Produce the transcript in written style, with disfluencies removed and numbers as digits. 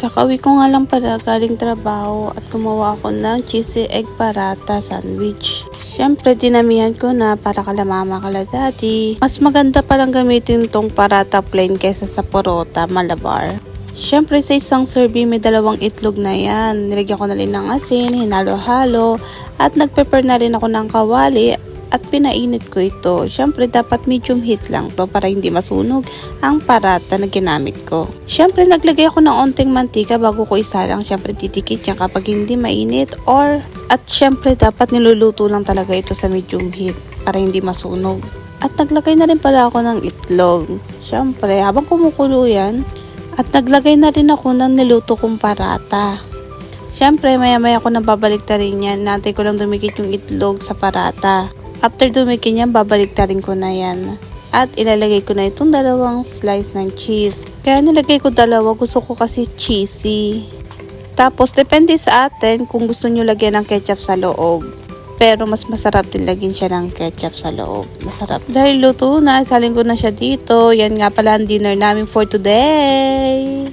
Kakauwi ko nga lang pala galing trabaho at gumawa ako ng cheesy egg paratha sandwich. Siyempre, dinamihan ko na para kala mama kala daddy. Mas maganda palang gamitin tong paratha plain kaysa sa porota malabar. Siyempre, sa isang serving may 2 itlog na yan. Nilagyan ko na rin ng asin, hinalo-halo, at nag-prepare na rin ako ng kawali at pinainit ko ito. Siyempre, dapat medium heat lang to para hindi masunog ang paratha na ginamit ko. Siyempre, naglagay ako ng onting mantika bago ko isalang. Siyempre, titikit yan kapag hindi mainit at siyempre, dapat niluluto lang talaga ito sa medium heat para hindi masunog. At naglagay na rin pala ako ng itlog. Siyempre, habang kumukulo yan, at naglagay na rin ako ng niluto kong paratha. Siyempre, maya-maya ko nang babalik ta rin yan. Natay ko lang dumikit yung itlog sa paratha. After dumikit yan, babalik ta rin ko na yan. At ilalagay ko na itong 2 slice ng cheese. Kaya nilagay ko 2, gusto ko kasi cheesy. Tapos, depende sa atin kung gusto nyo lagyan ng ketchup sa loob. Pero mas masarap din lagyan siya ng ketchup sa loob. Masarap. Dahil luto na, isalin ko na siya dito. Yan nga pala ang dinner namin for today.